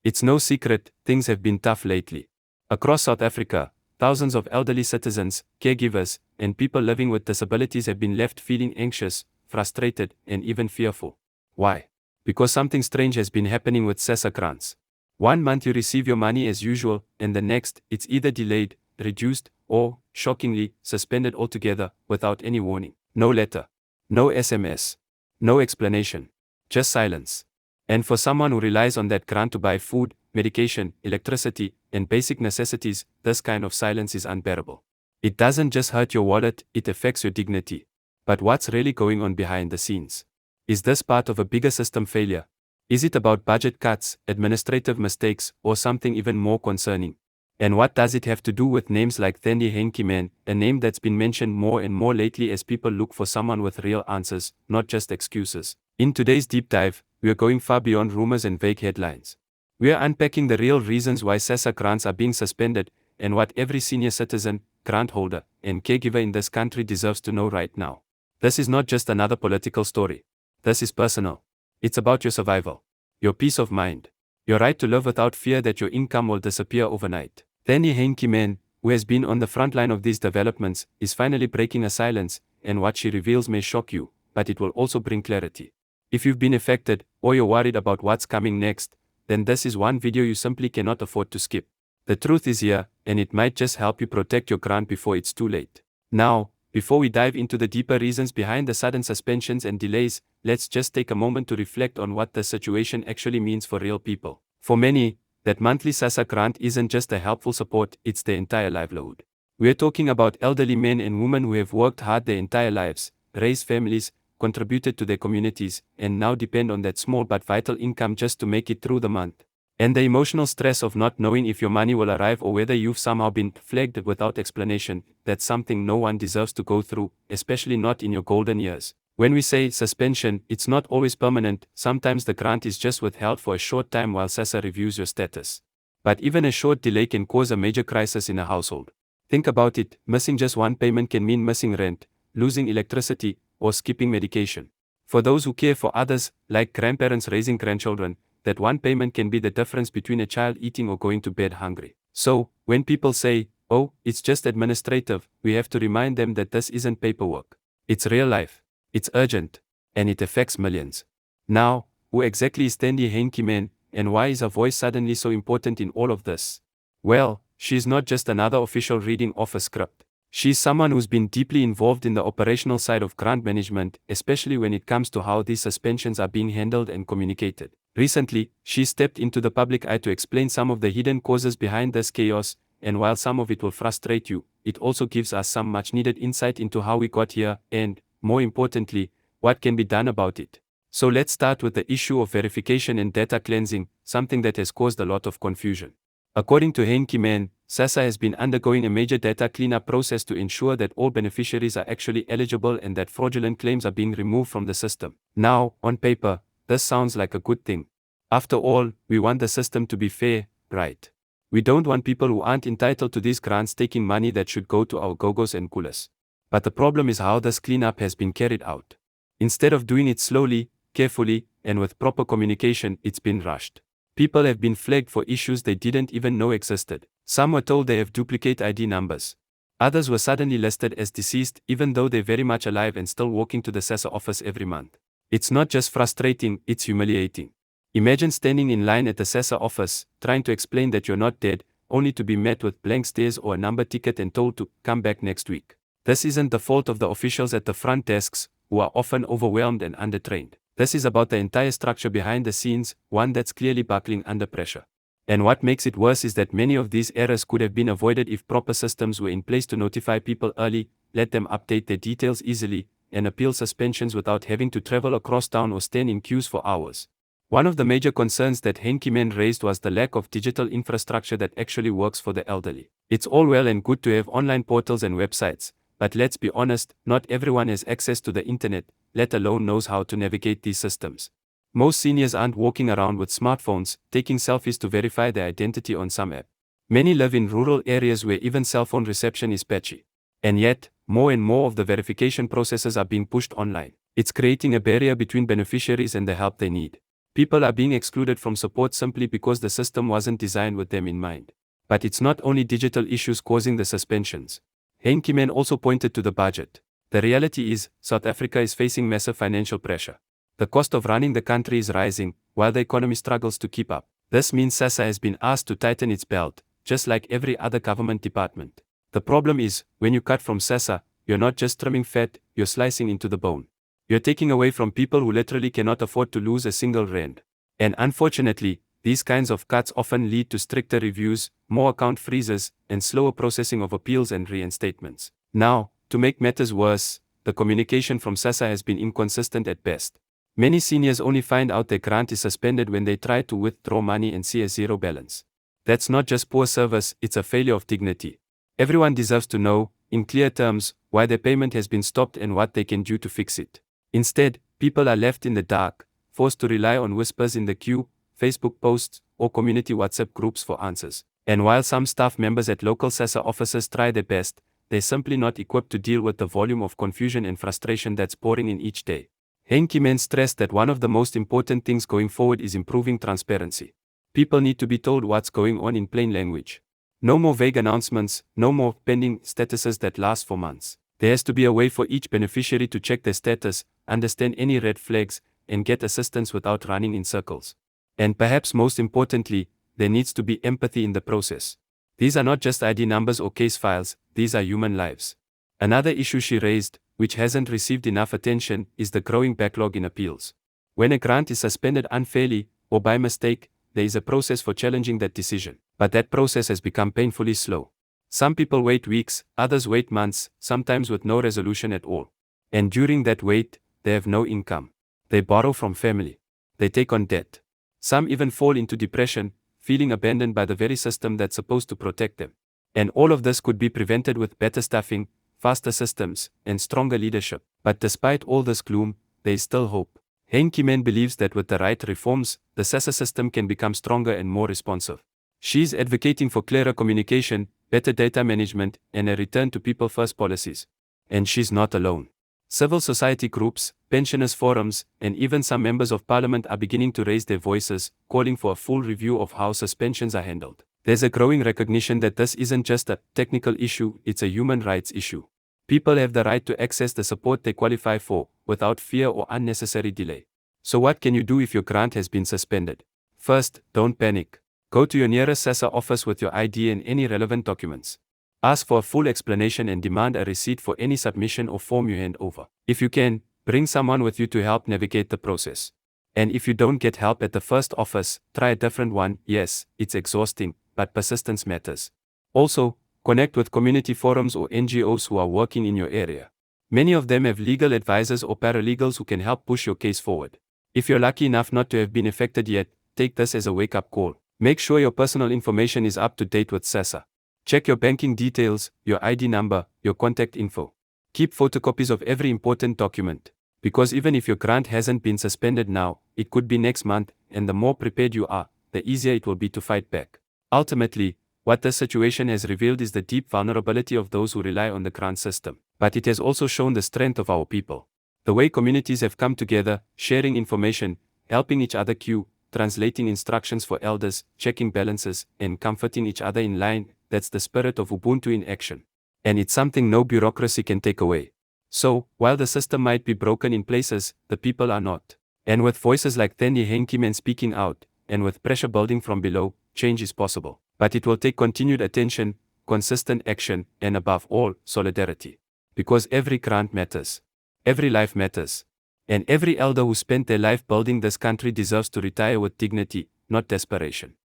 It's no secret, things have been tough lately. Across South Africa, thousands of elderly citizens, caregivers, and people living with disabilities have been left feeling anxious, frustrated, and even fearful. Why? Because something strange has been happening with SASSA grants. One month you receive your money as usual, and the next, it's either delayed, reduced, or, shockingly, suspended altogether, without any warning. No letter. No SMS. No explanation. Just silence. And for someone who relies on that grant to buy food, medication, electricity, and basic necessities, this kind of silence is unbearable. It doesn't just hurt your wallet, it affects your dignity. But what's really going on behind the scenes? Is this part of a bigger system failure? Is it about budget cuts, administrative mistakes, or something even more concerning? And what does it have to do with names like Thandi Henkeman, a name that's been mentioned more and more lately as people look for someone with real answers, not just excuses? In today's deep dive, we are going far beyond rumors and vague headlines. We are unpacking the real reasons why SASSA grants are being suspended, and what every senior citizen, grant holder, and caregiver in this country deserves to know right now. This is not just another political story. This is personal. It's about your survival, your peace of mind, your right to live without fear that your income will disappear overnight. Thandi Henkeman, who has been on the front line of these developments, is finally breaking a silence, and what she reveals may shock you, but it will also bring clarity. If you've been affected, or you're worried about what's coming next, then this is one video you simply cannot afford to skip. The truth is here, and it might just help you protect your grant before it's too late. Now, before we dive into the deeper reasons behind the sudden suspensions and delays, let's just take a moment to reflect on what the situation actually means for real people. For many, that monthly SASSA grant isn't just a helpful support, it's their entire livelihood. We're talking about elderly men and women who have worked hard their entire lives, raised families, contributed to their communities, and now depend on that small but vital income just to make it through the month. And the emotional stress of not knowing if your money will arrive or whether you've somehow been flagged without explanation, that's something no one deserves to go through, especially not in your golden years. When we say suspension, it's not always permanent. Sometimes the grant is just withheld for a short time while SASSA reviews your status. But even a short delay can cause a major crisis in a household. Think about it, missing just one payment can mean missing rent, losing electricity, or skipping medication. For those who care for others, like grandparents raising grandchildren, that one payment can be the difference between a child eating or going to bed hungry. So, when people say, oh, it's just administrative, we have to remind them that this isn't paperwork. It's real life. It's urgent. And it affects millions. Now, who exactly is Thandi Henkeman, and why is her voice suddenly so important in all of this? Well, she's not just another official reading off a script. She's someone who's been deeply involved in the operational side of grant management, especially when it comes to how these suspensions are being handled and communicated. Recently, she stepped into the public eye to explain some of the hidden causes behind this chaos, and while some of it will frustrate you, it also gives us some much-needed insight into how we got here and, more importantly, what can be done about it. So let's start with the issue of verification and data cleansing, something that has caused a lot of confusion. According to Henkeman, SASSA has been undergoing a major data cleanup process to ensure that all beneficiaries are actually eligible and that fraudulent claims are being removed from the system. Now, on paper, this sounds like a good thing. After all, we want the system to be fair, right? We don't want people who aren't entitled to these grants taking money that should go to our gogos and gulas. But the problem is how this cleanup has been carried out. Instead of doing it slowly, carefully, and with proper communication, it's been rushed. People have been flagged for issues they didn't even know existed. Some were told they have duplicate ID numbers. Others were suddenly listed as deceased even though they're very much alive and still walking to the SASSA office every month. It's not just frustrating, it's humiliating. Imagine standing in line at the SASSA office, trying to explain that you're not dead, only to be met with blank stares or a number ticket and told to come back next week. This isn't the fault of the officials at the front desks, who are often overwhelmed and undertrained. This is about the entire structure behind the scenes, one that's clearly buckling under pressure. And what makes it worse is that many of these errors could have been avoided if proper systems were in place to notify people early, let them update their details easily, and appeal suspensions without having to travel across town or stand in queues for hours. One of the major concerns that Henkeman raised was the lack of digital infrastructure that actually works for the elderly. It's all well and good to have online portals and websites, but let's be honest, not everyone has access to the internet, let alone knows how to navigate these systems. Most seniors aren't walking around with smartphones, taking selfies to verify their identity on some app. Many live in rural areas where even cell phone reception is patchy. And yet, more and more of the verification processes are being pushed online. It's creating a barrier between beneficiaries and the help they need. People are being excluded from support simply because the system wasn't designed with them in mind. But it's not only digital issues causing the suspensions. Henkeman also pointed to the budget. The reality is, South Africa is facing massive financial pressure. The cost of running the country is rising, while the economy struggles to keep up. This means SASSA has been asked to tighten its belt, just like every other government department. The problem is, when you cut from SASSA, you're not just trimming fat, you're slicing into the bone. You're taking away from people who literally cannot afford to lose a single rand. And unfortunately, these kinds of cuts often lead to stricter reviews, more account freezes, and slower processing of appeals and reinstatements. Now, to make matters worse, the communication from SASSA has been inconsistent at best. Many seniors only find out their grant is suspended when they try to withdraw money and see a zero balance. That's not just poor service, it's a failure of dignity. Everyone deserves to know, in clear terms, why their payment has been stopped and what they can do to fix it. Instead, people are left in the dark, forced to rely on whispers in the queue, Facebook posts, or community WhatsApp groups for answers. And while some staff members at local SASSA offices try their best, they're simply not equipped to deal with the volume of confusion and frustration that's pouring in each day. Henkeman stressed that one of the most important things going forward is improving transparency. People need to be told what's going on in plain language. No more vague announcements, no more pending statuses that last for months. There has to be a way for each beneficiary to check their status, understand any red flags, and get assistance without running in circles. And perhaps most importantly, there needs to be empathy in the process. These are not just ID numbers or case files, these are human lives. Another issue she raised, which hasn't received enough attention, is the growing backlog in appeals. When a grant is suspended unfairly, or by mistake, there is a process for challenging that decision. But that process has become painfully slow. Some people wait weeks, others wait months, sometimes with no resolution at all. And during that wait, they have no income. They borrow from family. They take on debt. Some even fall into depression, feeling abandoned by the very system that's supposed to protect them. And all of this could be prevented with better staffing, faster systems, and stronger leadership. But despite all this gloom, there is still hope. Henkeman believes that with the right reforms, the SASSA system can become stronger and more responsive. She's advocating for clearer communication, better data management, and a return to people-first policies. And she's not alone. Civil society groups, pensioners forums, and even some members of parliament are beginning to raise their voices, calling for a full review of how suspensions are handled. There's a growing recognition that this isn't just a technical issue, it's a human rights issue. People have the right to access the support they qualify for, without fear or unnecessary delay. So what can you do if your grant has been suspended? First, don't panic. Go to your nearest SASSA office with your ID and any relevant documents. Ask for a full explanation and demand a receipt for any submission or form you hand over. If you can, bring someone with you to help navigate the process. And if you don't get help at the first office, try a different one. Yes, it's exhausting, but persistence matters. Also, connect with community forums or NGOs who are working in your area. Many of them have legal advisors or paralegals who can help push your case forward. If you're lucky enough not to have been affected yet, take this as a wake-up call. Make sure your personal information is up to date with SASSA. Check your banking details, your ID number, your contact info. Keep photocopies of every important document. Because even if your grant hasn't been suspended now, it could be next month, and the more prepared you are, the easier it will be to fight back. Ultimately, what this situation has revealed is the deep vulnerability of those who rely on the grant system. But it has also shown the strength of our people. The way communities have come together, sharing information, helping each other queue, translating instructions for elders, checking balances, and comforting each other in line, that's the spirit of Ubuntu in action. And it's something no bureaucracy can take away. So, while the system might be broken in places, the people are not. And with voices like Thandi Henkeman speaking out, and with pressure building from below, change is possible. But it will take continued attention, consistent action, and above all, solidarity. Because every grant matters. Every life matters. And every elder who spent their life building this country deserves to retire with dignity, not desperation.